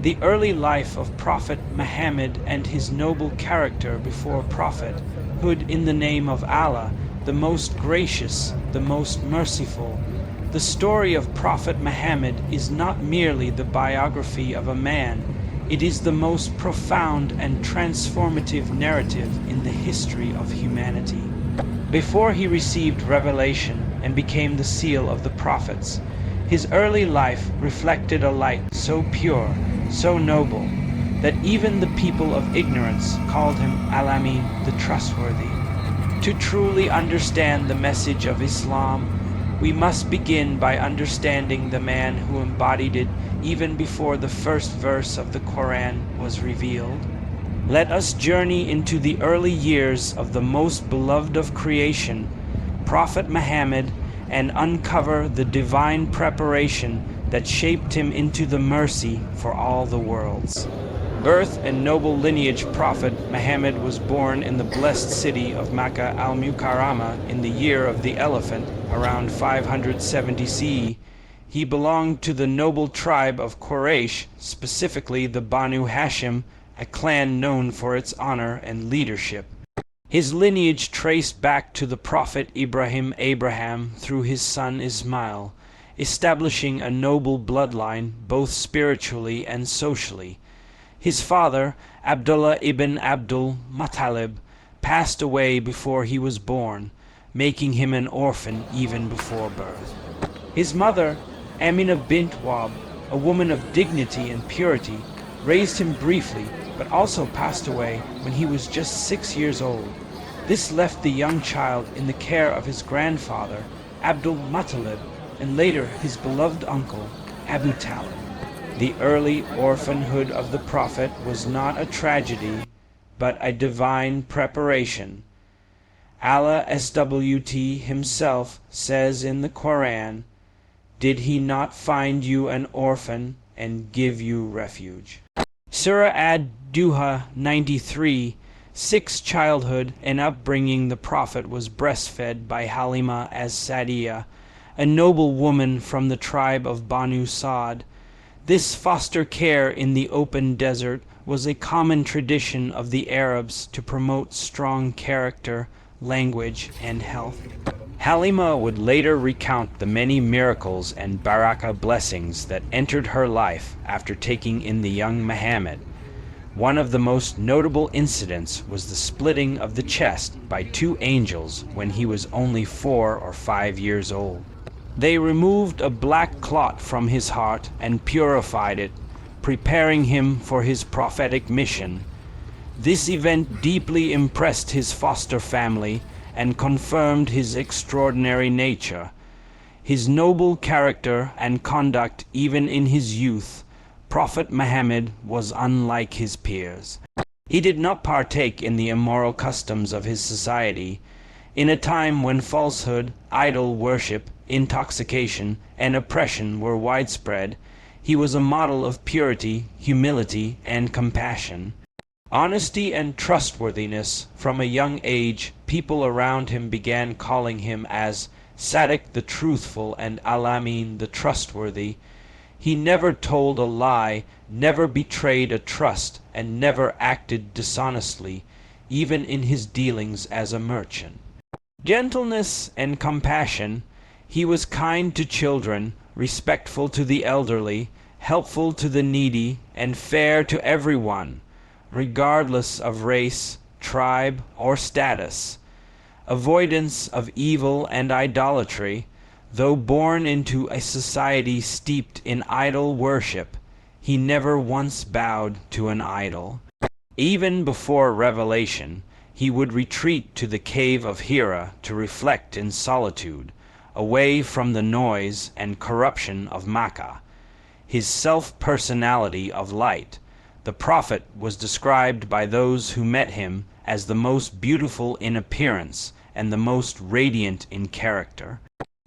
The early life of Prophet Muhammad and his noble character before prophethood in the name of Allah, the most gracious, the most merciful. The story of Prophet Muhammad is not merely the biography of a man, it is the most profound and transformative narrative in the history of humanity. Before he received revelation and became the seal of the prophets, his early life reflected a light so pure, so noble, that even the people of ignorance called him Al-Ameen, the trustworthy. To truly understand the message of Islam, we must begin by understanding the man who embodied it even before the first verse of the Quran was revealed. Let us journey into the early years of the most beloved of creation, Prophet Muhammad, and uncover the divine preparation that shaped him into the mercy for all the worlds. Birth and noble lineage Prophet Muhammad was born in the blessed city of Makkah al-Mukarramah in the year of the elephant, around 570 CE. He belonged to the noble tribe of Quraysh, specifically the Banu Hashim, a clan known for its honor and leadership. His lineage traced back to the Prophet Abraham through his son Ismail, establishing a noble bloodline both spiritually and socially. His father, Abdullah ibn Abdul Muttalib, passed away before he was born, making him an orphan even before birth. His mother, Amina bint Wahb, a woman of dignity and purity, raised him briefly, but also passed away when he was just 6 years old. This left the young child in the care of his grandfather, Abdul Muttalib, and later his beloved uncle, Abu Talib. The early orphanhood of the Prophet was not a tragedy, but a divine preparation. Allah SWT himself says in the Quran, "Did he not find you an orphan and give you refuge?" Surah ad-Duha 93. 6. Childhood and upbringing. The Prophet was breastfed by Halima as-Sa'diyah, a noble woman from the tribe of Banu Sa'd. This foster care in the open desert was a common tradition of the Arabs to promote strong character, language, and health. Halima would later recount the many miracles and barakah blessings that entered her life after taking in the young Muhammad. One of the most notable incidents was the splitting of the chest by 2 angels when he was only 4 or 5 years old. They removed a black clot from his heart and purified it, preparing him for his prophetic mission. This event deeply impressed his foster family and confirmed his extraordinary nature. His noble character and conduct even in his youth, Prophet Muhammad was unlike his peers. He did not partake in the immoral customs of his society. In a time when falsehood, idol worship, intoxication, and oppression were widespread, he was a model of purity, humility, and compassion. Honesty and trustworthiness. From a young age, people around him began calling him as Sadiq the truthful and Al-Ameen the trustworthy. He never told a lie, never betrayed a trust, and never acted dishonestly, even in his dealings as a merchant. Gentleness and compassion. He was kind to children, respectful to the elderly, helpful to the needy, and fair to everyone, regardless of race, tribe, or status. Avoidance of evil and idolatry. Though born into a society steeped in idol worship, he never once bowed to an idol. Even before revelation, he would retreat to the cave of Hira to reflect in solitude, away from the noise and corruption of Makkah. His self-personality of light. The Prophet was described by those who met him as the most beautiful in appearance and the most radiant in character.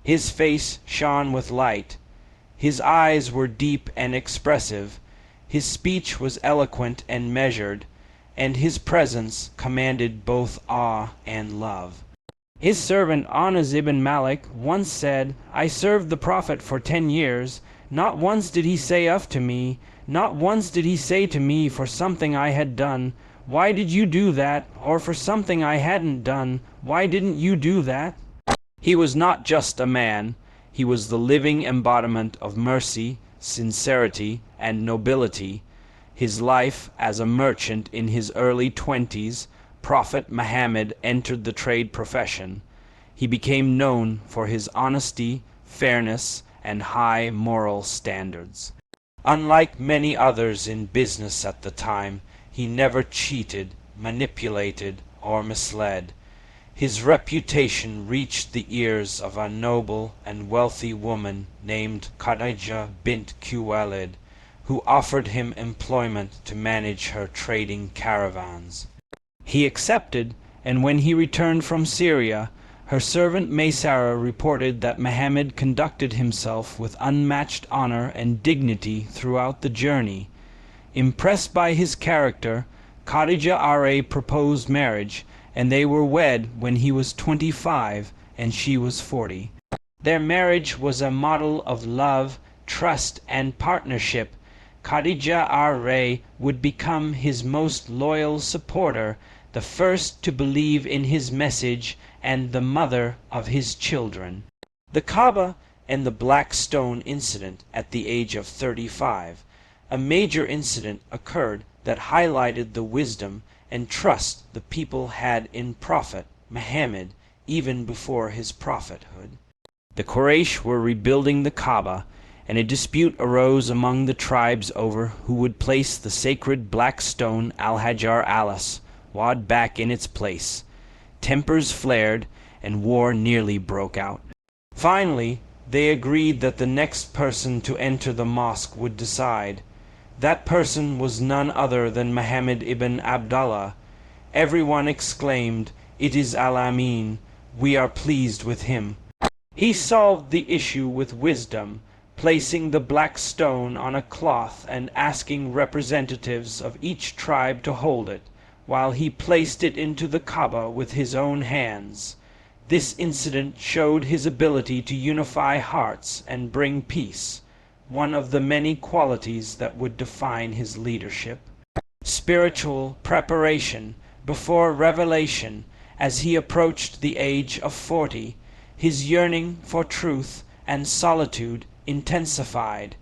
His face shone with light. His eyes were deep and expressive. His speech was eloquent and measured, and his presence commanded both awe and love. His servant Anas ibn Malik once said, "I served the Prophet for 10 years. Not once did he say of to me, Not once did he say to me, for something I had done, "Why did you do that?" or for something I hadn't done, "Why didn't you do that?" He was not just a man, he was the living embodiment of mercy, sincerity, and nobility. His life as a merchant in his early 20s, Prophet Muhammad entered the trade profession. He became known for his honesty, fairness, and high moral standards. Unlike many others in business at the time, he never cheated, manipulated, or misled. His reputation reached the ears of a noble and wealthy woman named Khadijah bint Khuwailid, who offered him employment to manage her trading caravans. He accepted, and when he returned from Syria, her servant Maysara reported that Muhammad conducted himself with unmatched honor and dignity throughout the journey. Impressed by his character, Khadijah proposed marriage, and they were wed when he was 25 and she was 40. Their marriage was a model of love, trust, and partnership. Khadijah would become his most loyal supporter, the first to believe in his message, and the mother of his children. The Kaaba and the Black Stone incident at the age of 35. A major incident occurred that highlighted the wisdom and trust the people had in Prophet Muhammad even before his prophethood. The Quraysh were rebuilding the Kaaba, and a dispute arose among the tribes over who would place the sacred black stone Al-Hajar al-Aswad back in its place. Tempers flared, and war nearly broke out. Finally, they agreed that the next person to enter the mosque would decide. That person was none other than Muhammad ibn Abdullah. Everyone exclaimed, "It is Al-Ameen. We are pleased with him." He solved the issue with wisdom, placing the black stone on a cloth and asking representatives of each tribe to hold it, while he placed it into the Kaaba with his own hands. This incident showed his ability to unify hearts and bring peace, one of the many qualities that would define his leadership. Spiritual preparation before revelation. As he approached the age of 40, his yearning for truth and solitude intensified.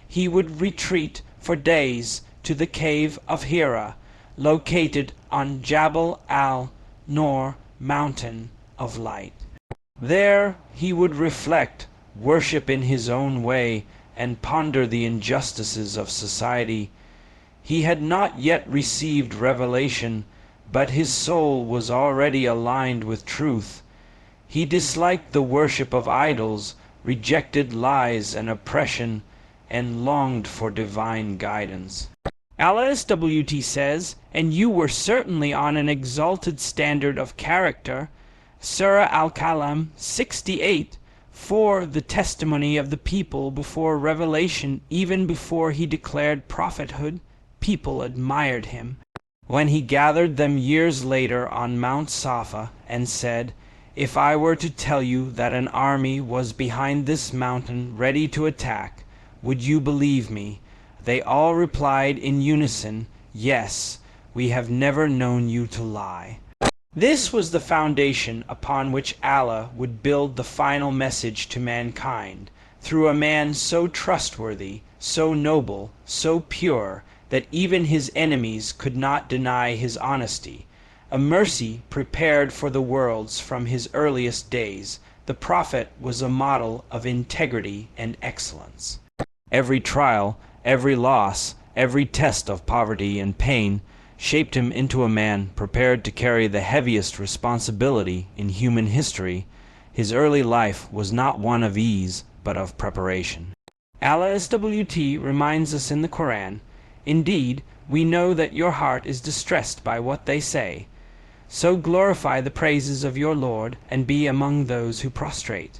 He would retreat for days to the cave of Hira, located on Jabal al-Nur mountain of light. There he would reflect, worship in his own way, and ponder the injustices of society. He had not yet received revelation, but his soul was already aligned with truth. He disliked the worship of idols, rejected lies and oppression, and longed for divine guidance. LSWT says, "And you were certainly on an exalted standard of character." Surah Al-Kalam 68, for the testimony of the people before revelation, even before he declared prophethood, people admired him. When he gathered them years later on Mount Safa and said, "If I were to tell you that an army was behind this mountain ready to attack, would you believe me?" They all replied in unison, "Yes, we have never known you to lie." This was the foundation upon which Allah would build the final message to mankind, through a man so trustworthy, so noble, so pure, that even his enemies could not deny his honesty. A mercy prepared for the worlds from his earliest days, the Prophet was a model of integrity and excellence. Every trial, every loss, every test of poverty and pain shaped him into a man prepared to carry the heaviest responsibility in human history. His early life was not one of ease, but of preparation. Allah SWT reminds us in the Quran, "Indeed, we know that your heart is distressed by what they say. So glorify the praises of your Lord, and be among those who prostrate."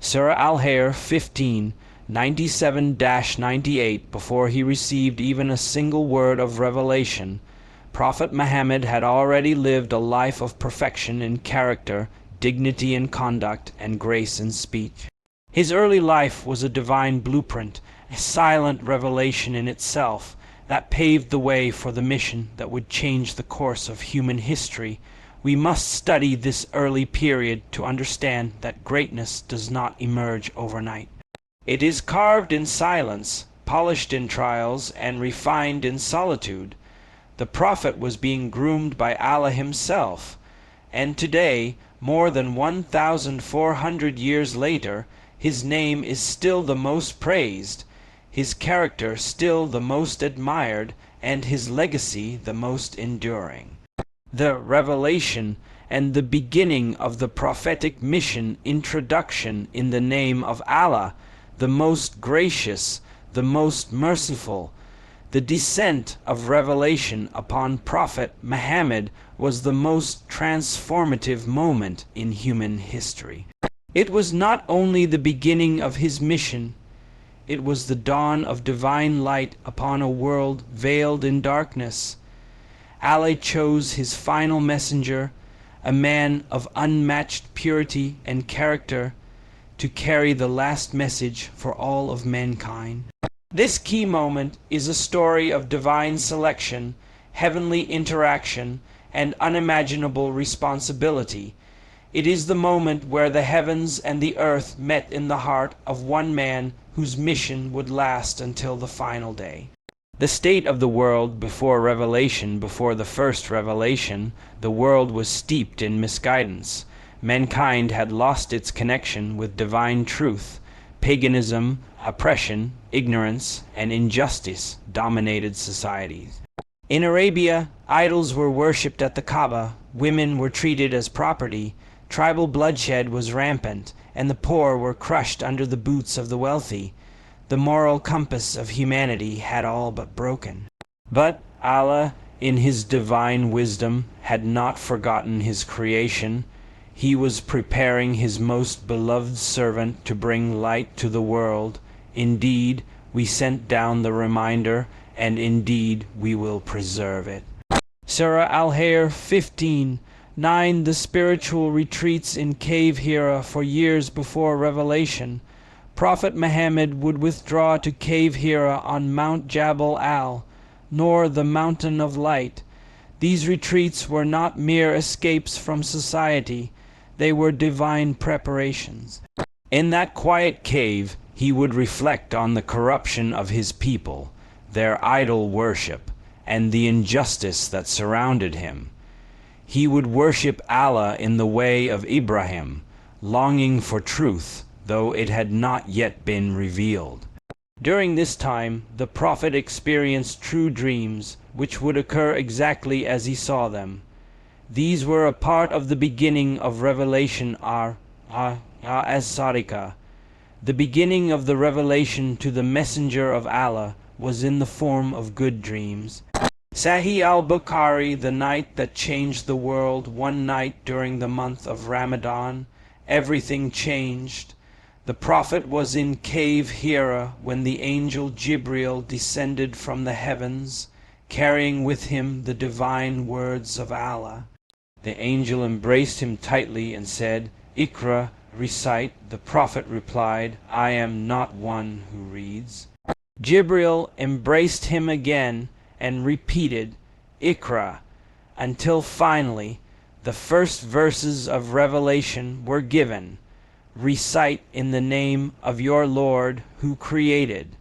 Surah Al-Hayr 15, 97-98. Before he received even a single word of revelation, Prophet Muhammad had already lived a life of perfection in character, dignity in conduct, and grace in speech. His early life was a divine blueprint, a silent revelation in itself that paved the way for the mission that would change the course of human history. We must study this early period to understand that greatness does not emerge overnight. It is carved in silence, polished in trials, and refined in solitude. The prophet was being groomed by Allah himself, and today, more than 1,400 years later, his name is still the most praised, his character still the most admired, and his legacy the most enduring. The revelation and the beginning of the prophetic mission introduction in the name of Allah, the most gracious, the most merciful. The descent of revelation upon Prophet Muhammad was the most transformative moment in human history. It was not only the beginning of his mission, it was the dawn of divine light upon a world veiled in darkness. Allah chose his final messenger, a man of unmatched purity and character, to carry the last message for all of mankind. This key moment is a story of divine selection, heavenly interaction, and unimaginable responsibility. It is the moment where the heavens and the earth met in the heart of one man whose mission would last until the final day. The state of the world before revelation, before the first revelation, the world was steeped in misguidance. Mankind had lost its connection with divine truth. Paganism, oppression, ignorance, and injustice dominated societies. In Arabia, idols were worshipped at the Kaaba, women were treated as property, tribal bloodshed was rampant, and the poor were crushed under the boots of the wealthy. The moral compass of humanity had all but broken. But Allah, in his divine wisdom, had not forgotten his creation. He was preparing his most beloved servant to bring light to the world. Indeed, we sent down the reminder, and indeed we will preserve it. Surah Al-Hijrah 15:9. The spiritual retreats in cave Hira for years before revelation. Prophet Muhammad would withdraw to cave Hira on Mount Jabal al-Nur, the mountain of light. These retreats were not mere escapes from society. They were divine preparations. In that quiet cave, he would reflect on the corruption of his people, their idol worship, and the injustice that surrounded him. He would worship Allah in the way of Ibrahim, longing for truth, though it had not yet been revealed. During this time, the prophet experienced true dreams, which would occur exactly as he saw them. These were a part of the beginning of revelation as-Sadiqa. The beginning of the revelation to the messenger of Allah was in the form of good dreams. Sahih al-Bukhari, the night that changed the world, one night during the month of Ramadan, everything changed. The prophet was in cave Hira when the angel Jibril descended from the heavens, carrying with him the divine words of Allah. The angel embraced him tightly and said, "Iqra, recite." The prophet replied, "I am not one who reads." Jibril embraced him again and repeated, "Iqra," until finally the first verses of revelation were given. Recite in the name of your Lord who created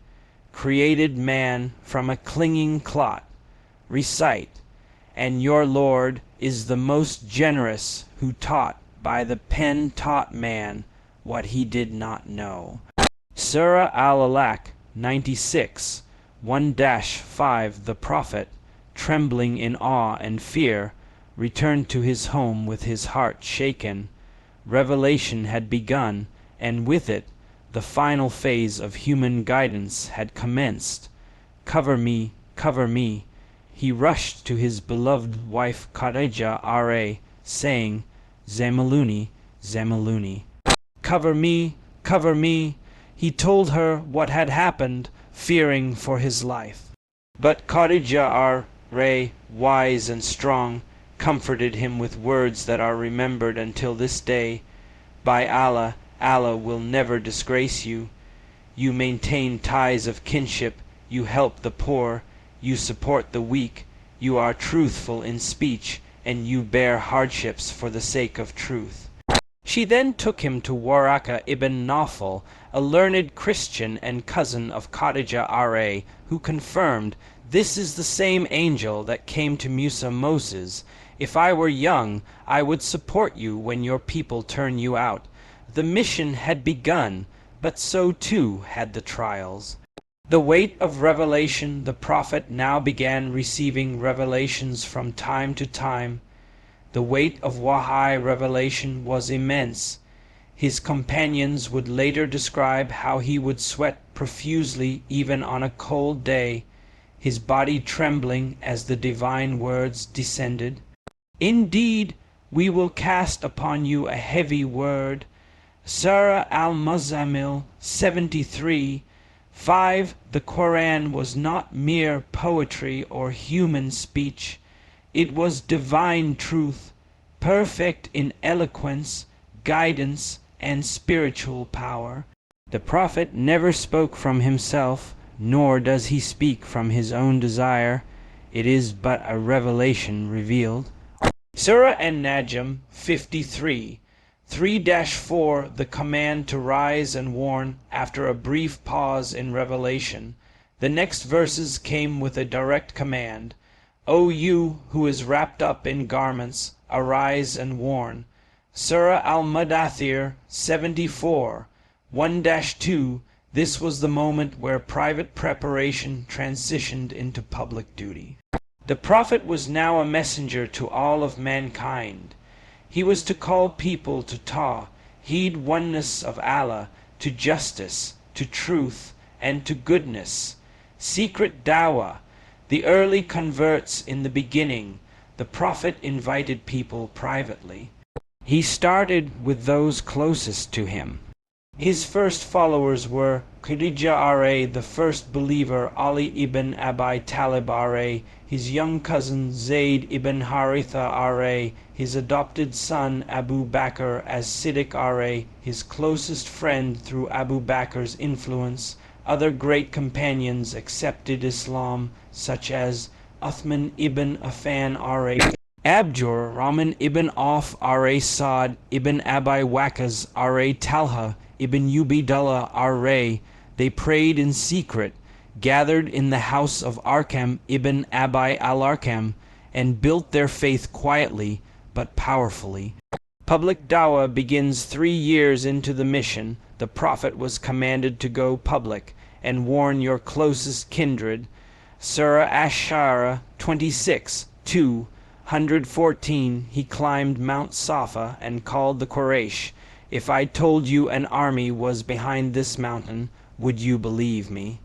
man from a clinging clot. Recite, and your Lord is the most generous who taught by the pen taught man what he did not know. Surah Al-Alaq 96, 1-5. The prophet, trembling in awe and fear, returned to his home with his heart shaken. Revelation had begun, and with it, the final phase of human guidance had commenced. Cover me, cover me. He rushed to his beloved wife Khadijah saying, "Zamiluni, Zamiluni." Cover me, cover me. He told her what had happened, fearing for his life. But Khadijah wise and strong, comforted him with words that are remembered until this day. By Allah, Allah will never disgrace you. You maintain ties of kinship, you help the poor, you support the weak, you are truthful in speech, and you bear hardships for the sake of truth. She then took him to Waraka ibn Nawfal, a learned Christian and cousin of Khadijah R.A., who confirmed, "This is the same angel that came to Musa Moses. If I were young, I would support you when your people turn you out." The mission had begun, but so too had the trials. The weight of revelation, the prophet now began receiving revelations from time to time. The weight of Wahy revelation was immense. His companions would later describe how he would sweat profusely even on a cold day, his body trembling as the divine words descended. "Indeed, we will cast upon you a heavy word." Surah Al-Muzammil 73. 5. The Quran was not mere poetry or human speech. It was divine truth, perfect in eloquence, guidance, and spiritual power. The Prophet never spoke from himself, nor does he speak from his own desire. It is but a revelation revealed. Surah An-Najm 53. 3-4 The command to rise and warn after a brief pause in revelation. The next verses came with a direct command. "O you who is wrapped up in garments, arise and warn." Surah Al-Mudathir 74. 1-2 This was the moment where private preparation transitioned into public duty. The Prophet was now a messenger to all of mankind. He was to call people to Tawheed, oneness of Allah, to justice, to truth, and to goodness. Secret dawah. The early converts in the beginning, the Prophet invited people privately. He started with those closest to him. His first followers were Khadijah R.A., the first believer, Ali ibn Abi Talib R.A., his young cousin Zayd ibn Haritha R.A., his adopted son Abu Bakr as Siddiq R.A., his closest friend through Abu Bakr's influence. Other great companions accepted Islam, such as Uthman ibn Affan R.A., Abdur Rahman ibn Auf R.A., Saad ibn Abi Waqqas R.A., Talha ibn Ubaydullah R.A. They prayed in secret, gathered in the house of Arqam ibn Abi al-Arqam, and built their faith quietly but powerfully. Public dawah begins 3 years into the mission. The Prophet was commanded to go public and warn your closest kindred. Surah Ash-Shara 26, 214 He climbed Mount Safa and called the Quraysh. "If I told you an army was behind this mountain, would you believe me?"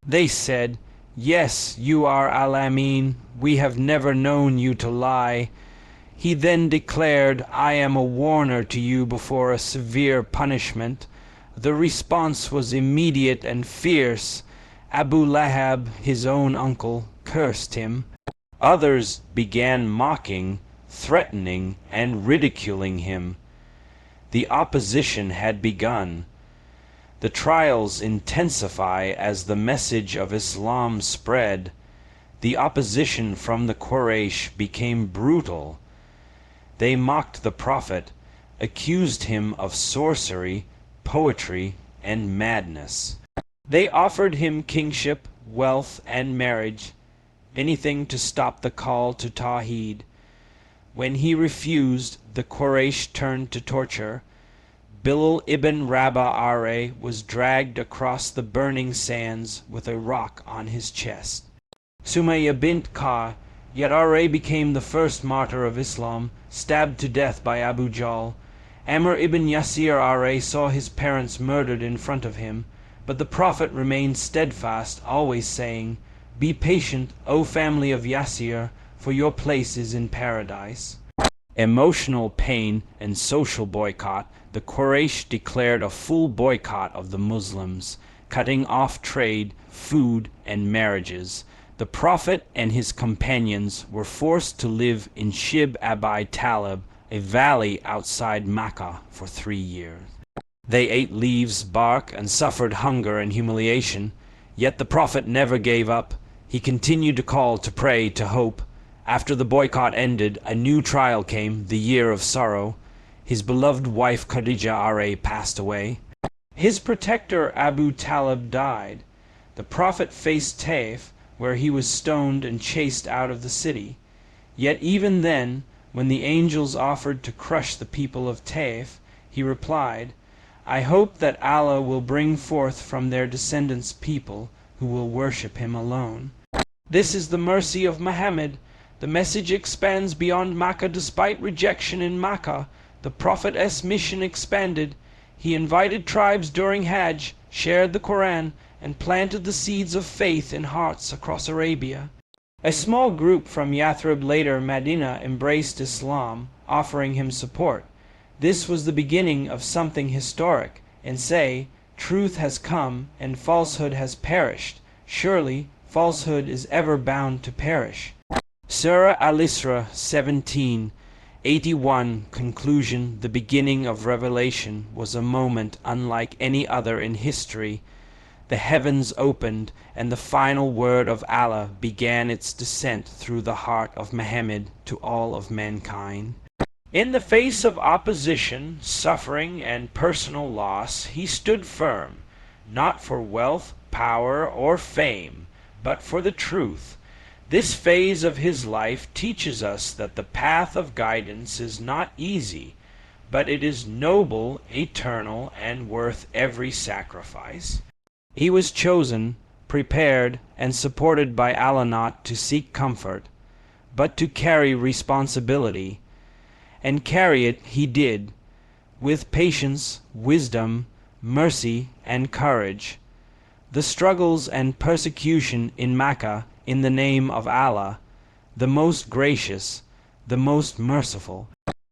They said, "Yes, you are Al-Ameen. We have never known you to lie." He then declared, "I am a warner to you before a severe punishment." The response was immediate and fierce. Abu Lahab, his own uncle, cursed him. Others began mocking, threatening, and ridiculing him. The opposition had begun. The trials intensify as the message of Islam spread. The opposition from the Quraysh became brutal. They mocked the Prophet, accused him of sorcery, poetry, and madness. They offered him kingship, wealth, and marriage, anything to stop the call to Tawheed. When he refused, the Quraysh turned to torture. Bilal ibn Rabah R.A. was dragged across the burning sands with a rock on his chest. Sumayya bint Ka, yet R.A. became the first martyr of Islam, stabbed to death by Abu Jahl. Amr ibn Yasir R.A. saw his parents murdered in front of him, but the Prophet remained steadfast, always saying, "Be patient, O family of Yasir, for your place is in paradise." Emotional pain and social boycott, the Quraysh declared a full boycott of the Muslims, cutting off trade, food, and marriages. The Prophet and his companions were forced to live in Shib Abi Talib, a valley outside Makkah, for 3 years. They ate leaves, bark, and suffered hunger and humiliation. Yet the Prophet never gave up. He continued to call, to pray, to hope. After the boycott ended, a new trial came, the year of sorrow. His beloved wife Khadijah passed away. His protector Abu Talib died. The Prophet faced Taif, where he was stoned and chased out of the city. Yet even then, when the angels offered to crush the people of Taif, he replied, "I hope that Allah will bring forth from their descendants people who will worship him alone." This is the mercy of Muhammad. The message expands beyond Makkah despite rejection in Makkah. The Prophet's mission expanded. He invited tribes during Hajj, shared the Quran, and planted the seeds of faith in hearts across Arabia. A small group from Yathrib, later Madinah, embraced Islam, offering him support. This was the beginning of something historic, and say, truth has come and falsehood has perished. Surely falsehood is ever bound to perish. Surah Al-Isra 17:81 conclusion. The beginning of revelation was a moment unlike any other in history. The heavens opened, and the final word of Allah began its descent through the heart of Muhammad to all of mankind. In the face of opposition, suffering, and personal loss, he stood firm, not for wealth, power, or fame, but for the truth. This phase of his life teaches us that the path of guidance is not easy, but it is noble, eternal, and worth every sacrifice. He was chosen, prepared, and supported by Allah not to seek comfort, but to carry responsibility. And carry it he did, with patience, wisdom, mercy, and courage. The struggles and persecution in Makkah in the name of Allah, the most gracious, the most merciful.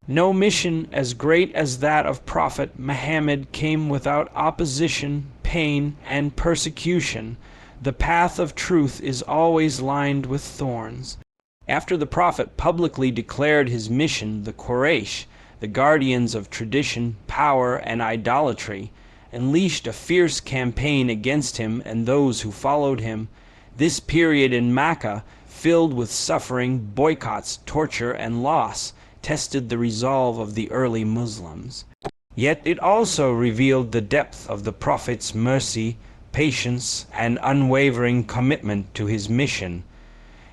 No mission as great as that of Prophet Muhammad came without opposition, pain, and persecution. The path of truth is always lined with thorns. After the Prophet publicly declared his mission, the Quraysh, the guardians of tradition, power, and idolatry, unleashed a fierce campaign against him and those who followed him. This period in Makkah, filled with suffering, boycotts, torture, and loss, tested the resolve of the early Muslims. Yet it also revealed the depth of the Prophet's mercy, patience, and unwavering commitment to his mission.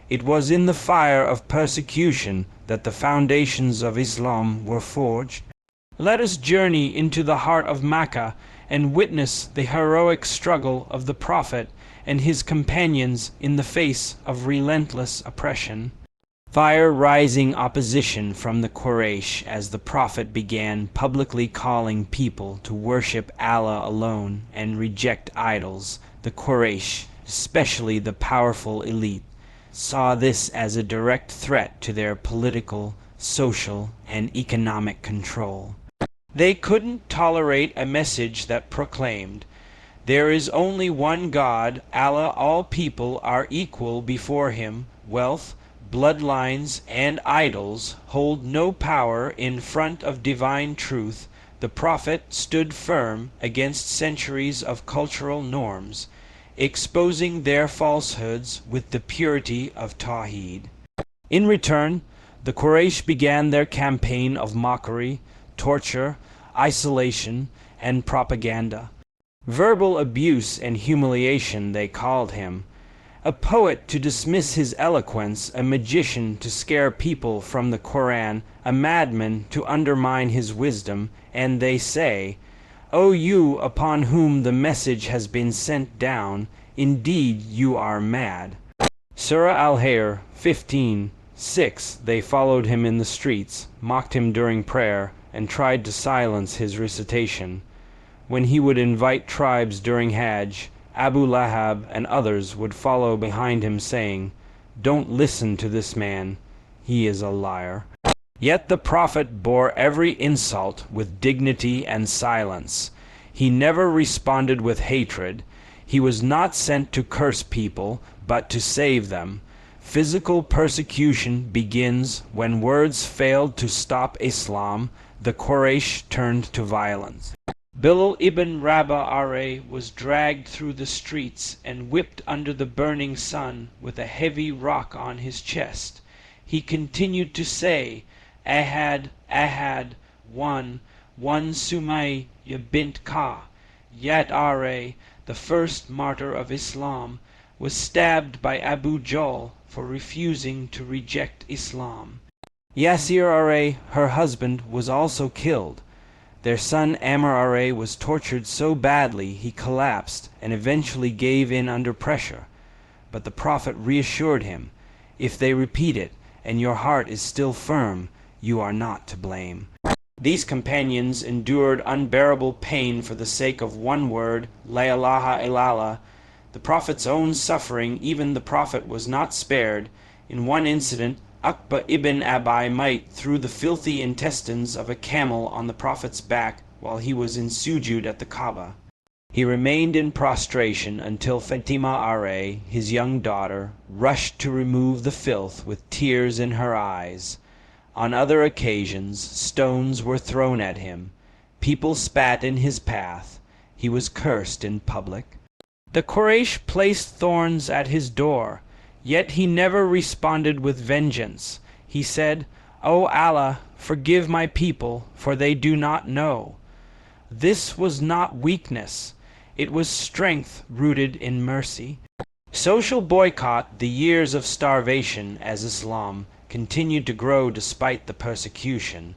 It was in the fire of persecution that the foundations of Islam were forged. Let us journey into the heart of Makkah and witness the heroic struggle of the Prophet and his companions in the face of relentless oppression. Fire-rising opposition from the Quraysh as the Prophet began publicly calling people to worship Allah alone and reject idols. The Quraysh, especially the powerful elite, saw this as a direct threat to their political, social, and economic control. They couldn't tolerate a message that proclaimed, "There is only one God, Allah, all people are equal before him, wealth, bloodlines, and idols hold no power in front of divine truth." The Prophet stood firm against centuries of cultural norms, exposing their falsehoods with the purity of Tawheed. In return, the Quraysh began their campaign of mockery, torture, isolation, and propaganda. Verbal abuse and humiliation they called him. A poet to dismiss his eloquence, a magician to scare people from the Quran, a madman to undermine his wisdom, and they say, "O you upon whom the message has been sent down, indeed you are mad." Surah Al-Hijrah 15:6. They followed him in the streets, mocked him during prayer, and tried to silence his recitation. When he would invite tribes during Hajj, Abu Lahab and others would follow behind him saying, "Don't listen to this man, he is a liar." Yet the Prophet bore every insult with dignity and silence. He never responded with hatred. He was not sent to curse people, but to save them. Physical persecution begins when words failed to stop Islam. The Quraysh turned to violence. Bilal ibn Rabah was dragged through the streets and whipped under the burning sun with a heavy rock on his chest. He continued to say, Ahad, Ahad, one Sumayya bint Ka. Yet the first martyr of Islam, was stabbed by Abu Jahl for refusing to reject Islam. Yasir her husband, was also killed. Their son Amr was tortured so badly he collapsed and eventually gave in under pressure. But the Prophet reassured him, if they repeat it, and your heart is still firm, you are not to blame. These companions endured unbearable pain for the sake of one word, La ilaha illallah. The Prophet's own suffering, even the Prophet was not spared. In one incident, Uqba ibn Abi Mayt threw the filthy intestines of a camel on the Prophet's back while he was in sujud at the Kaaba. He remained in prostration until Fatima his young daughter, rushed to remove the filth with tears in her eyes. On other occasions, stones were thrown at him. People spat in his path. He was cursed in public. The Quraysh placed thorns at his door. Yet he never responded with vengeance. He said, O Allah, forgive my people, for they do not know. This was not weakness. It was strength rooted in mercy. Social boycott, the years of starvation as Islam, continued to grow despite the persecution.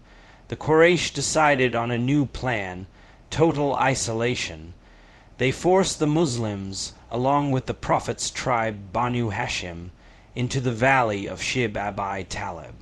The Quraysh decided on a new plan, total isolation. They forced the Muslims, along with the Prophet's tribe Banu Hashim, into the valley of Shib Abi Talib.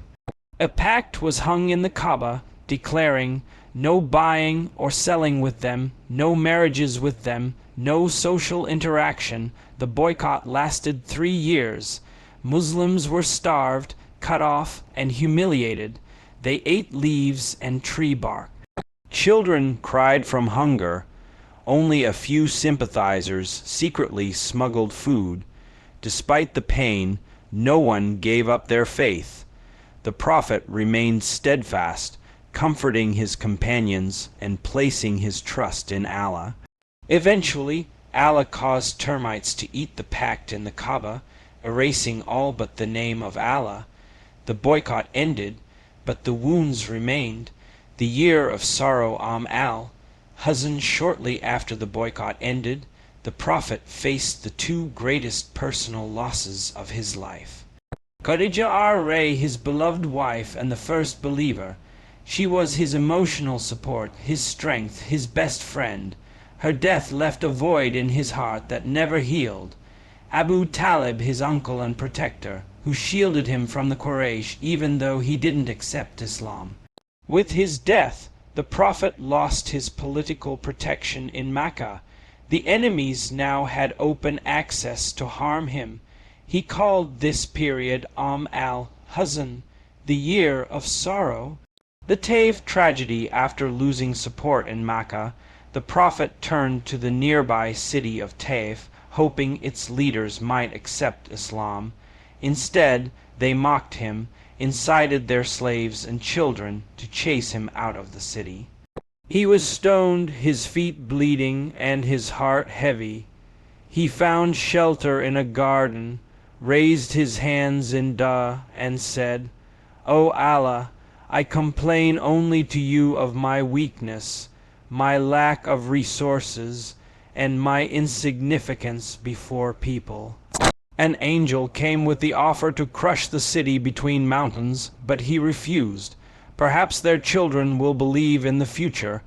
A pact was hung in the Kaaba, declaring no buying or selling with them, no marriages with them, no social interaction. The boycott lasted 3 years. Muslims were starved, cut off, and humiliated. They ate leaves and tree bark. Children cried from hunger. Only a few sympathizers secretly smuggled food. Despite the pain, no one gave up their faith. The Prophet remained steadfast, comforting his companions and placing his trust in Allah. Eventually, Allah caused termites to eat the pact in the Kaaba, erasing all but the name of Allah. The boycott ended, but the wounds remained. The year of sorrow Hazan. Shortly after the boycott ended, the Prophet faced the 2 greatest personal losses of his life. Khadijah his beloved wife and the first believer. She was his emotional support, his strength, his best friend. Her death left a void in his heart that never healed. Abu Talib, his uncle and protector, who shielded him from the Quraysh even though he didn't accept Islam. With his death, the Prophet lost his political protection in Makkah. The enemies now had open access to harm him. He called this period al-Hazan, the year of sorrow. The Taif tragedy. After losing support in Makkah, the Prophet turned to the nearby city of Taif, hoping its leaders might accept Islam. Instead, they mocked him, incited their slaves and children to chase him out of the city. He was stoned, his feet bleeding and his heart heavy. He found shelter in a garden, raised his hands in dua and said, O Allah, I complain only to you of my weakness, my lack of resources, and my insignificance before people. An angel came with the offer to crush the city between mountains, but he refused. Perhaps their children will believe in the future.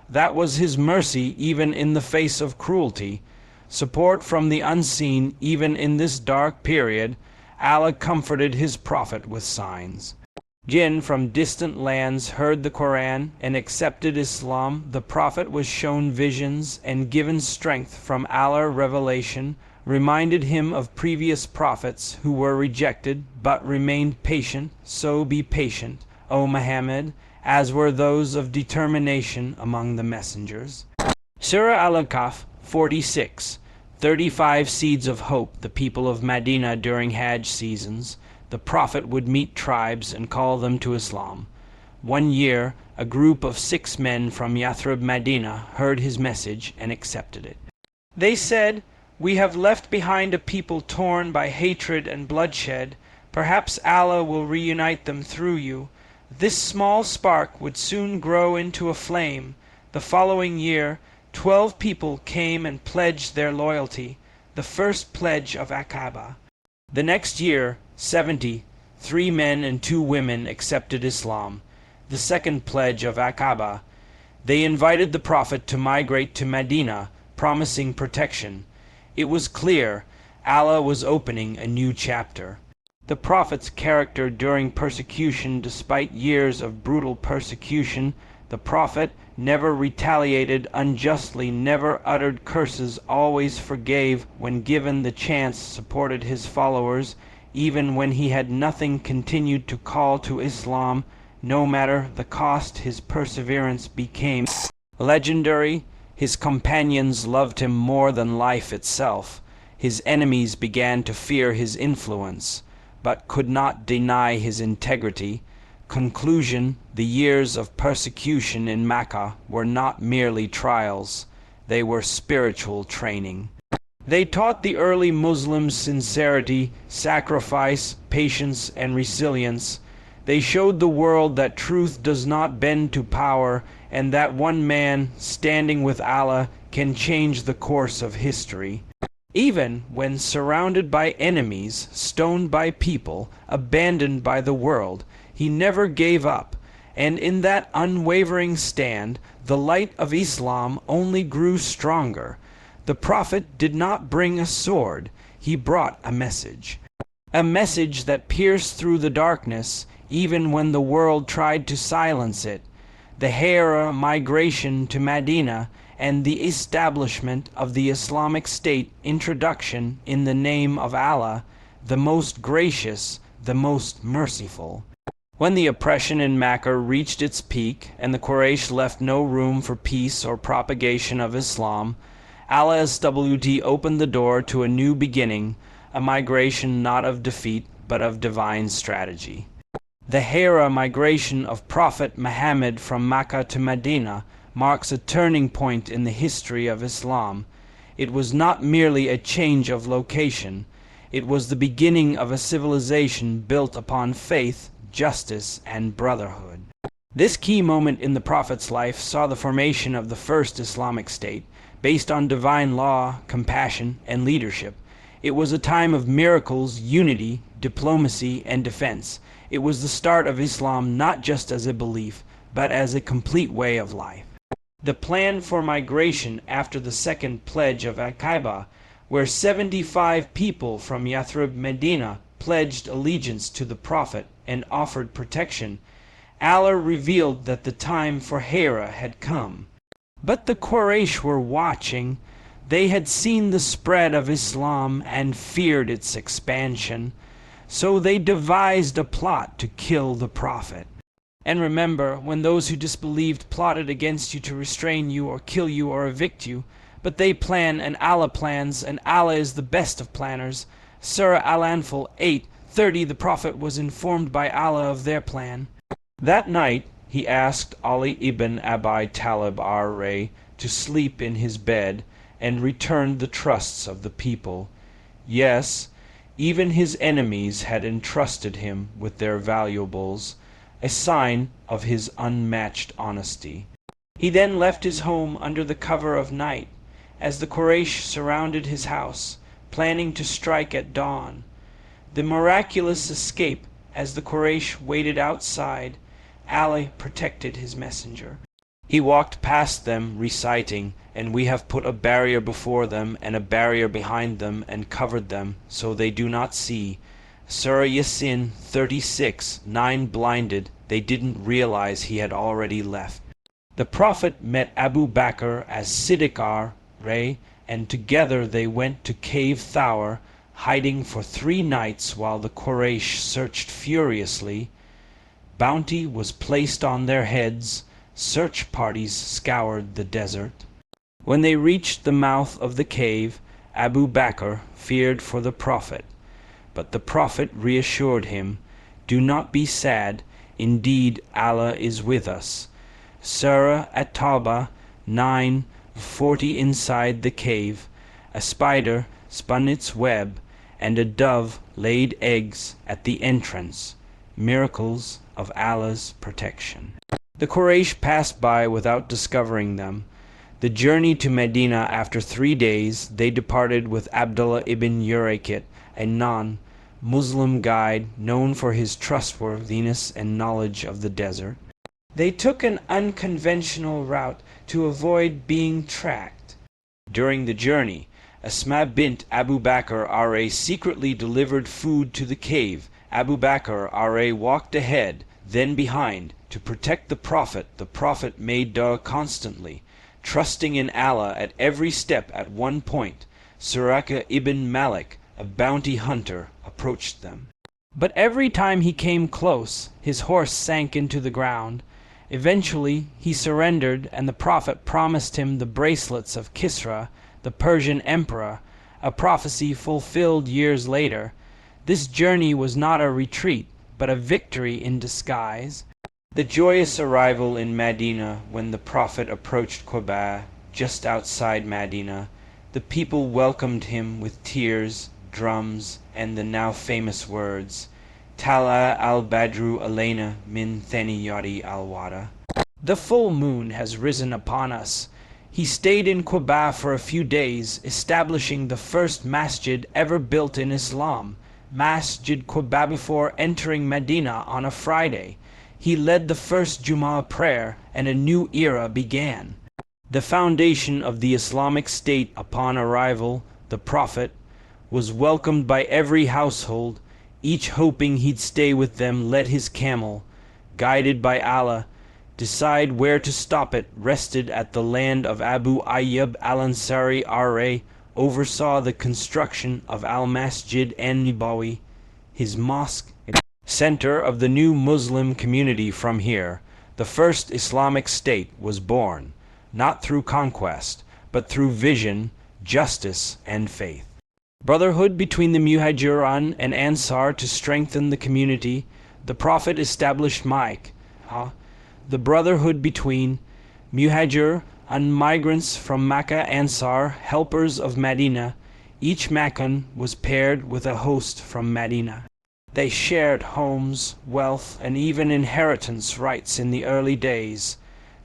That was his mercy even in the face of cruelty. Support from the unseen even in this dark period. Allah comforted his Prophet with signs. Jinn from distant lands heard the Quran and accepted Islam. The Prophet was shown visions and given strength from Allah's revelation, reminded him of previous prophets who were rejected but remained patient. So be patient, O Muhammad, as were those of determination among the messengers. Surah Al-Kahf 46. 35 seeds of hope. The people of Madinah during Hajj seasons. The Prophet would meet tribes and call them to Islam. 1 year, a group of 6 men from Yathrib, Madinah, heard his message and accepted it. They said, "We have left behind a people torn by hatred and bloodshed. Perhaps Allah will reunite them through you." This small spark would soon grow into a flame. The following year, 12 people came and pledged their loyalty, the first pledge of Aqaba. The next year, 70, 3 men and 2 women accepted Islam, the second pledge of Aqaba. They invited the Prophet to migrate to Madinah, promising protection. It was clear Allah was opening a new chapter. The Prophet's character during persecution. Despite years of brutal persecution, the Prophet never retaliated unjustly, never uttered curses, always forgave when given the chance, supported his followers, even when he had nothing, continued to call to Islam. No matter the cost, his perseverance became legendary. His companions loved him more than life itself. His enemies began to fear his influence, but could not deny his integrity. Conclusion: the years of persecution in Makkah were not merely trials, they were spiritual training. They taught the early Muslims sincerity, sacrifice, patience, and resilience. They showed the world that truth does not bend to power, and that one man, standing with Allah, can change the course of history. Even when surrounded by enemies, stoned by people, abandoned by the world, he never gave up, and in that unwavering stand, the light of Islam only grew stronger. The Prophet did not bring a sword, he brought a message that pierced through the darkness, even when the world tried to silence it. The Hira migration to Madinah and the establishment of the Islamic State. Introduction in the name of Allah, the most gracious, the most merciful. When the oppression in Makkah reached its peak and the Quraysh left no room for peace or propagation of Islam, Allah SWT opened the door to a new beginning, a migration not of defeat but of divine strategy. The Hira migration of Prophet Muhammad from Makkah to Madinah marks a turning point in the history of Islam. It was not merely a change of location, it was the beginning of a civilization built upon faith, justice, and brotherhood. This key moment in the Prophet's life saw the formation of the first Islamic state, based on divine law, compassion, and leadership. It was a time of miracles, unity, diplomacy, and defense. It was the start of Islam not just as a belief, but as a complete way of life. The plan for migration after the second pledge of Aqaba, where 75 people from Yathrib, Medina, pledged allegiance to the Prophet and offered protection, Allah revealed that the time for Hira had come. But the Quraysh were watching. They had seen the spread of Islam and feared its expansion, so they devised a plot to kill the Prophet. And remember, when those who disbelieved plotted against you to restrain you or kill you or evict you, but they plan and Allah plans, and Allah is the best of planners. Surah Al-Anfal 8:30. The Prophet was informed by Allah of their plan. That night he asked Ali ibn Abi Talib ar-Ray to sleep in his bed and returned the trusts of the people. Yes, even his enemies had entrusted him with their valuables, a sign of his unmatched honesty. He then left his home under the cover of night, as the Quraysh surrounded his house, planning to strike at dawn. The miraculous escape, as the Quraysh waited outside, Ali protected his messenger. He walked past them, reciting, "And we have put a barrier before them and a barrier behind them and covered them, so they do not see." Surah Yasin 36:9. Blinded, they didn't realize he had already left. The Prophet met Abu Bakr as Siddiq ar-Ray, and together they went to Cave Thawr, hiding for 3 nights while the Quraysh searched furiously. Bounty was placed on their heads. Search parties scoured the desert. When they reached the mouth of the cave, Abu Bakr feared for the Prophet. But the Prophet reassured him, "Do not be sad. Indeed, Allah is with us. Surah At-Tawbah 9:40. Inside the cave, a spider spun its web, and a dove laid eggs at the entrance. Miracles of Allah's protection. The Quraysh passed by without discovering them. The journey to Medina, after 3 days, they departed with Abdullah ibn Urayqit, a non-Muslim guide known for his trustworthiness and knowledge of the desert. They took an unconventional route to avoid being tracked. During the journey, Asma bint Abu Bakr R.A. secretly delivered food to the cave. Abu Bakr R.A. walked ahead, then behind, to protect the Prophet made dua constantly, trusting in Allah at every step. At one point, Suraka ibn Malik, a bounty hunter, approached them. But every time he came close, his horse sank into the ground. Eventually, he surrendered, and the Prophet promised him the bracelets of Kisra, the Persian emperor, a prophecy fulfilled years later. This journey was not a retreat, but a victory in disguise. The joyous arrival in Medina. When the Prophet approached Quba, just outside Medina, the people welcomed him with tears, drums, and the now famous words, Tala al-Badru alayna min thaniyati al-wada. The full moon has risen upon us. He stayed in Quba for a few days, establishing the first masjid ever built in Islam, Masjid Quba. Before entering Medina on a Friday, he led the first Jummah prayer, and a new era began. The foundation of the Islamic State. Upon arrival, the Prophet was welcomed by every household, each hoping he'd stay with them. Let his camel, guided by Allah, decide where to stop. It rested at the land of Abu Ayyub al-Ansari R.A., oversaw the construction of Al-Masjid an-Nabawi, his mosque, center of the new Muslim community. From here, the first Islamic State was born, not through conquest, but through vision, justice, and faith. Brotherhood between the Muhajirun and Ansar. To strengthen the community, the Prophet established the brotherhood between Muhajir and migrants from Makkah, Ansar, helpers of Medina. Each Makkan was paired with a host from Medina. They shared homes, wealth, and even inheritance rights in the early days.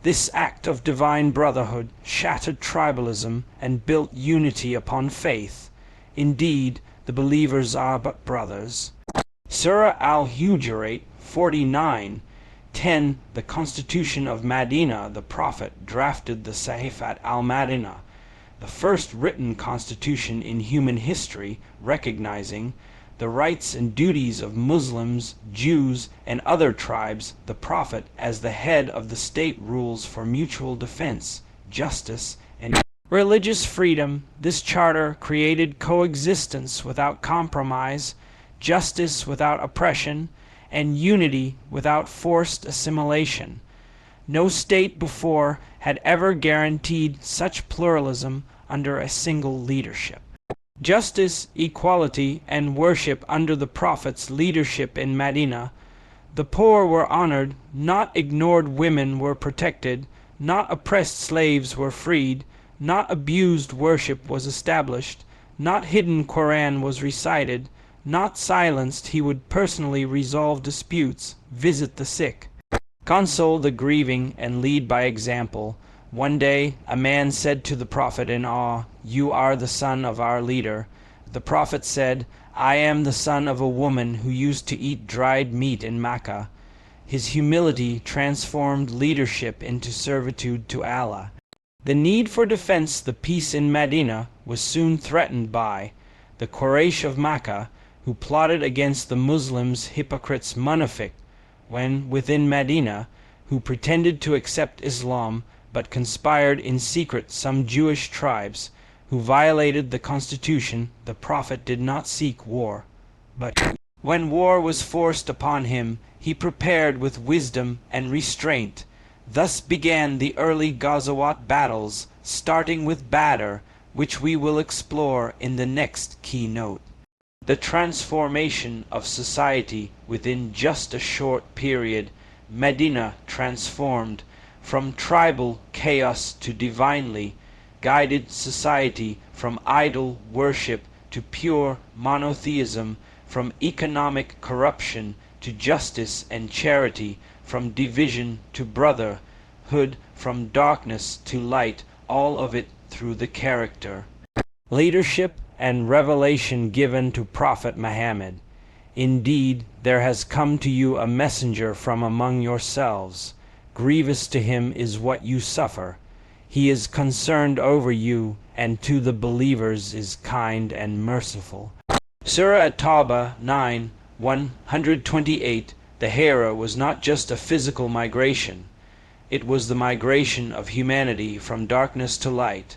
This act of divine brotherhood shattered tribalism and built unity upon faith. Indeed, the believers are but brothers. Surah Al-Hujurat 49:10. The Constitution of Medina. The Prophet drafted the Sahifat al-Madinah, the first written constitution in human history, recognizing the rights and duties of Muslims, Jews, and other tribes. The Prophet, as the head of the state, rules for mutual defense, justice, and religious freedom. This charter created coexistence without compromise, justice without oppression, and unity without forced assimilation. No state before had ever guaranteed such pluralism under a single leadership. Justice, equality, and worship under the Prophet's leadership in Medina. The poor were honored, not ignored. Women were protected, not oppressed. Slaves were freed, not abused. Worship was established, not hidden. Quran was recited, not silenced. He would personally resolve disputes, visit the sick, console the grieving, and lead by example. One day, a man said to the Prophet in awe, "You are the son of our leader." The Prophet said, "I am the son of a woman who used to eat dried meat in Makkah." His humility transformed leadership into servitude to Allah. The need for defense. The peace in Medina was soon threatened by the Quraysh of Makkah, who plotted against the Muslims, hypocrites, munafiq, when within Medina, who pretended to accept Islam, but conspired in secret. Some Jewish tribes, who violated the constitution. The Prophet did not seek war, but when war was forced upon him, he prepared with wisdom and restraint. Thus began the early Ghazawat battles, starting with Badr, which we will explore in the next keynote. The transformation of society within just a short period. Medina transformed from tribal chaos to divinely guided society, from idol worship to pure monotheism, from economic corruption to justice and charity, from division to brotherhood, from darkness to light, all of it through the character, leadership, and revelation given to Prophet Muhammad. Indeed, there has come to you a messenger from among yourselves. Grievous to him is what you suffer. He is concerned over you, and to the believers is kind and merciful. Surah At-Tawbah 9, 128. The Hira was not just a physical migration. It was the migration of humanity from darkness to light.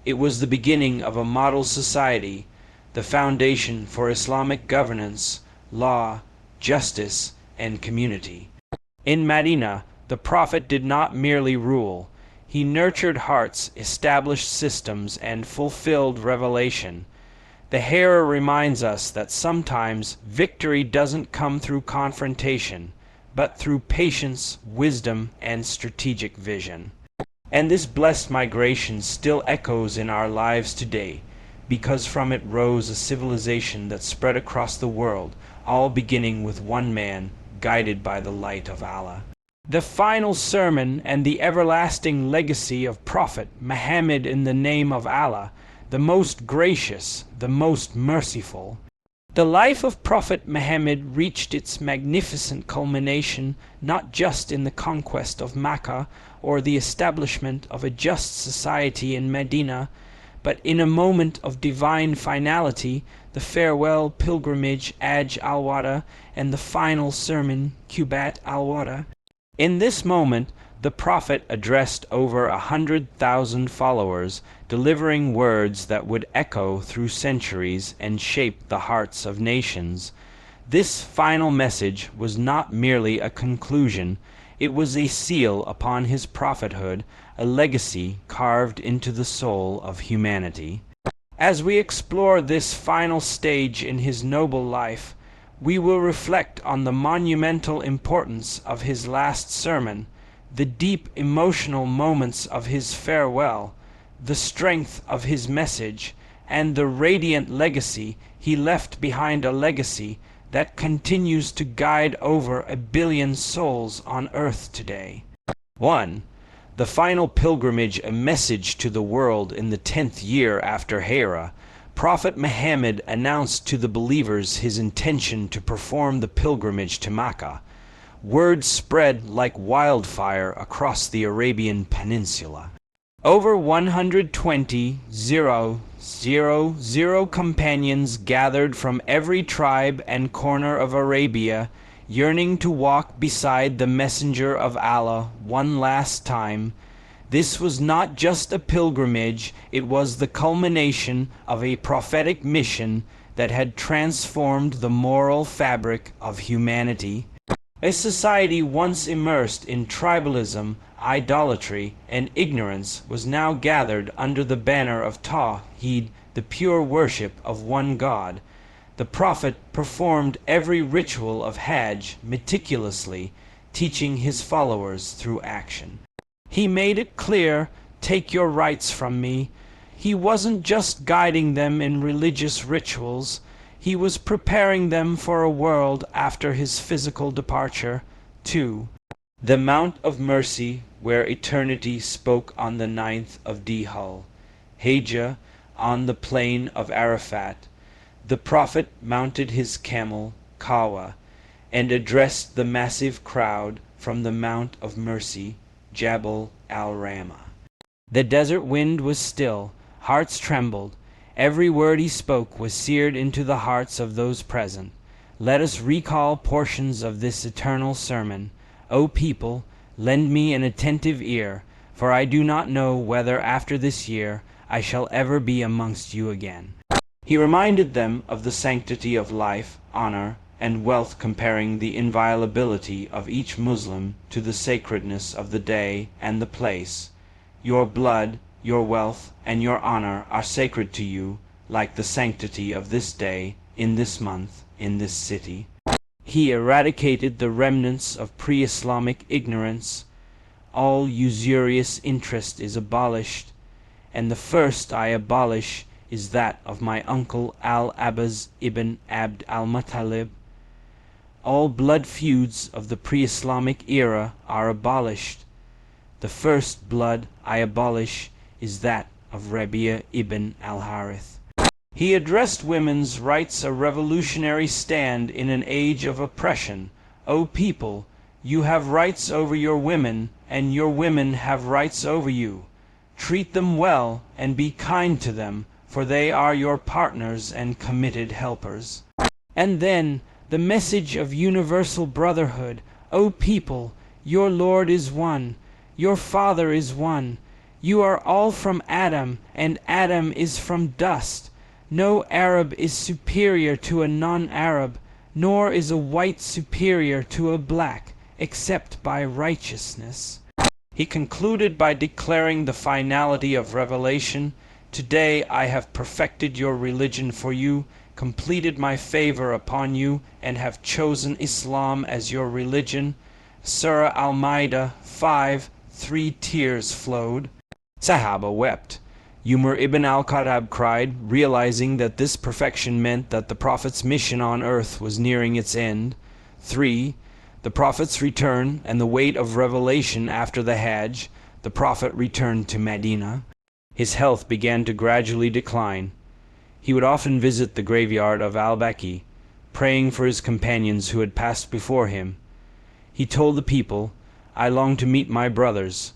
It was the beginning of a model society, the foundation for Islamic governance, law, justice, and community. In Madinah, the Prophet did not merely rule. He nurtured hearts, established systems, and fulfilled revelation. The Hira reminds us that sometimes victory doesn't come through confrontation, but through patience, wisdom, and strategic vision. And this blessed migration still echoes in our lives today, because from it rose a civilization that spread across the world, all beginning with one man, guided by the light of Allah. The final sermon and the everlasting legacy of Prophet Muhammad in the name of Allah, the most gracious, the most merciful. The life of Prophet Muhammad reached its magnificent culmination not just in the conquest of Makkah or the establishment of a just society in Medina, but in a moment of divine finality, the farewell pilgrimage Hajj al-Wada and the final sermon Qubat al-Wada. In this moment, the Prophet addressed over 100,000 followers, delivering words that would echo through centuries and shape the hearts of nations. This final message was not merely a conclusion, it was a seal upon his prophethood, a legacy carved into the soul of humanity. As we explore this final stage in his noble life, we will reflect on the monumental importance of his last sermon, the deep emotional moments of his farewell, the strength of his message, and the radiant legacy he left behind, a legacy that continues to guide over 1 billion souls on earth today. 1. The final pilgrimage, a message to the world. In the 10th year after Hira, Prophet Muhammad announced to the believers his intention to perform the pilgrimage to Makkah. Word spread like wildfire across the Arabian Peninsula. Over 120,000 companions gathered from every tribe and corner of Arabia, yearning to walk beside the Messenger of Allah one last time. This was not just a pilgrimage, it was the culmination of a prophetic mission that had transformed the moral fabric of humanity. A society once immersed in tribalism, idolatry, and ignorance was now gathered under the banner of Tawheed, the pure worship of one God. The Prophet performed every ritual of Hajj meticulously, teaching his followers through action. He made it clear, take your rights from me. He wasn't just guiding them in religious rituals, he was preparing them for a world after his physical departure. 2. The Mount of Mercy, where eternity spoke on the 9th of Dhul, Hijrah, on the plain of Arafat. The Prophet mounted his camel, Kawa, and addressed the massive crowd from the Mount of Mercy, Jabal al-Rahmah. The desert wind was still, hearts trembled. Every word he spoke was seared into the hearts of those present. Let us recall portions of this eternal sermon. O people, lend me an attentive ear, for I do not know whether after this year I shall ever be amongst you again. He reminded them of the sanctity of life, honor, and wealth, comparing the inviolability of each Muslim to the sacredness of the day and the place. Your blood, your wealth, and your honor are sacred to you, like the sanctity of this day, in this month, in this city. He eradicated the remnants of pre-Islamic ignorance. All usurious interest is abolished, and the first I abolish is that of my uncle Al-Abbas ibn Abd al-Muttalib. All blood feuds of the pre-Islamic era are abolished. The first blood I abolish is that of Rabi'a ibn al-Harith. He addressed women's rights a revolutionary stand in an age of oppression. O people, you have rights over your women, and your women have rights over you. Treat them well and be kind to them, for they are your partners and committed helpers. And then the message of universal brotherhood. O people, your Lord is one, your Father is one. You are all from Adam, and Adam is from dust. No Arab is superior to a non-Arab, nor is a white superior to a black, except by righteousness. He concluded by declaring the finality of revelation. Today I have perfected your religion for you, completed my favor upon you, and have chosen Islam as your religion. Surah Al-Ma'idah 5, 3 tears flowed. Sahaba wept. Umar ibn al-Khattab cried, realizing that this perfection meant that the Prophet's mission on earth was nearing its end. 3. The Prophet's return and the weight of revelation after the Hajj. The Prophet returned to Medina. His health began to gradually decline. He would often visit the graveyard of al-Baqi, praying for his companions who had passed before him. He told the people, I long to meet my brothers.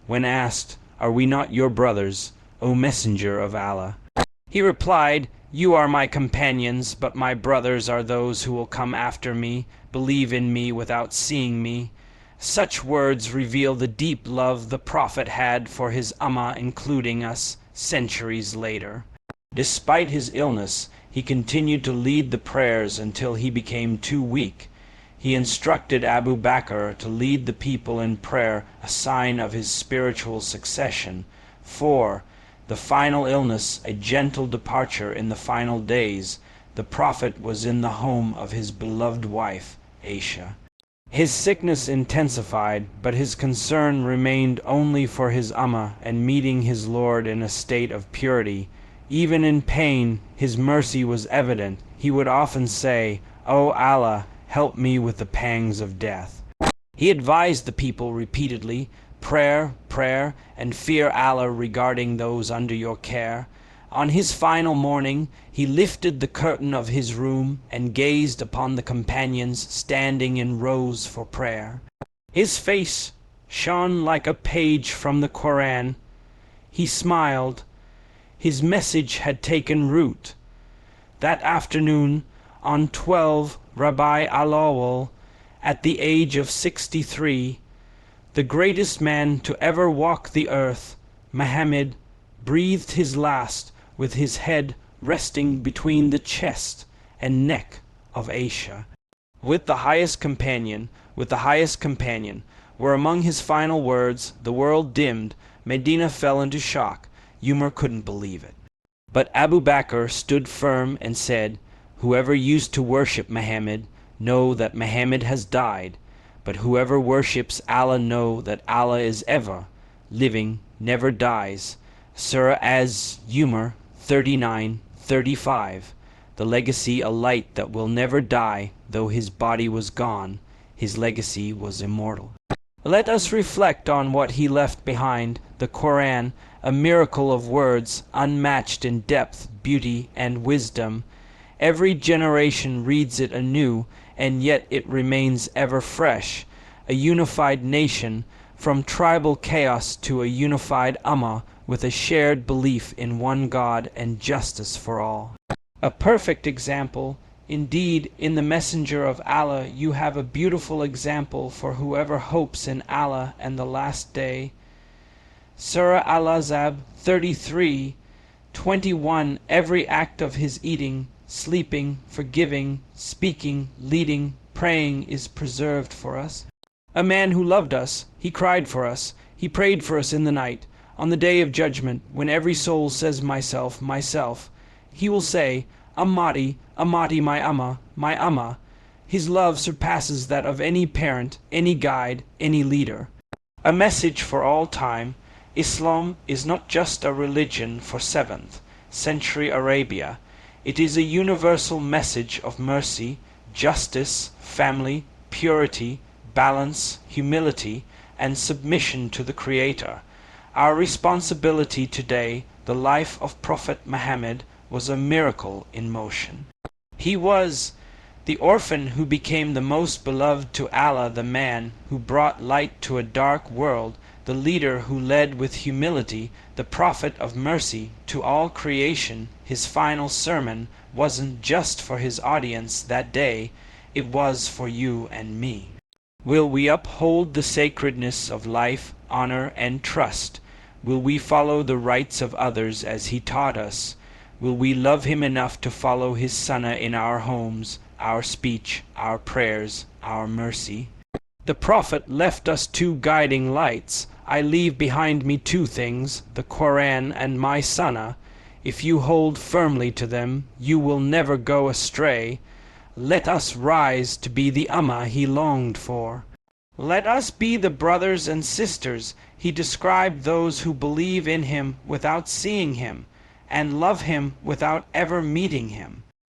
When asked, Are we not your brothers, O Messenger of Allah? He replied, You are my companions, but my brothers are those who will come after me, believe in me without seeing me. Such words reveal the deep love the Prophet had for his Ummah, including us, centuries later. Despite his illness, he continued to lead the prayers until he became too weak. He instructed Abu Bakr to lead the people in prayer, a sign of his spiritual succession. 4. The final illness, a gentle departure in the final days. The Prophet was in the home of his beloved wife, Aisha. His sickness intensified, but his concern remained only for his Ummah and meeting his Lord in a state of purity. Even in pain, his mercy was evident. He would often say, O Allah, help me with the pangs of death. He advised the people repeatedly, prayer, prayer, and fear Allah regarding those under your care. On his final morning, he lifted the curtain of his room and gazed upon the companions standing in rows for prayer. His face shone like a page from the Quran. He smiled. His message had taken root. That afternoon, on 12 Rabi al-Awwal, at the age of 63, the greatest man to ever walk the earth, Muhammad, breathed his last with his head resting between the chest and neck of Aisha. With the highest companion, were among his final words. The world dimmed. Medina fell into shock. Umar couldn't believe it. But Abu Bakr stood firm and said, Whoever used to worship Muhammad, know that Muhammad has died. But whoever worships Allah, know that Allah is ever living, never dies. Surah Az-Zumar 39:35. The legacy a light that will never die, though his body was gone, his legacy was immortal. Let us reflect on what he left behind, the Quran, a miracle of words, unmatched in depth, beauty, and wisdom. Every generation reads it anew, and yet it remains ever fresh. A unified nation, from tribal chaos to a unified Ummah, with a shared belief in one God and justice for all. A perfect example. Indeed, in the Messenger of Allah you have a beautiful example for whoever hopes in Allah and the Last Day. Surah Al-Ahzab 33:21. Every act of his eating, sleeping, forgiving, speaking, leading, praying is preserved for us. A man who loved us, he cried for us, he prayed for us in the night. On the day of judgment, when every soul says myself, myself, he will say, Ammati, Ammati, my Ummah, my Ummah. His love surpasses that of any parent, any guide, any leader. A message for all time, Islam is not just a religion for 7th century Arabia. It is a universal message of mercy, justice, family, purity, balance, humility, and submission to the Creator. Our responsibility today, the life of Prophet Muhammad, was a miracle in motion. He was the orphan who became the most beloved to Allah, the man who brought light to a dark world, the leader who led with humility, the prophet of mercy to all creation. His final sermon wasn't just for his audience that day, it was for you and me. Will we uphold the sacredness of life, honor, and trust? Will we follow the rights of others as he taught us? Will we love him enough to follow his sunnah in our homes, our speech, our prayers, our mercy? The Prophet left us 2 guiding lights. I leave behind me 2 things, the Quran and my sunnah. If you hold firmly to them, you will never go astray. Let us rise to be the Ummah he longed for. Let us be the brothers and sisters he described, those who believe in him without seeing him, and love him without ever meeting him.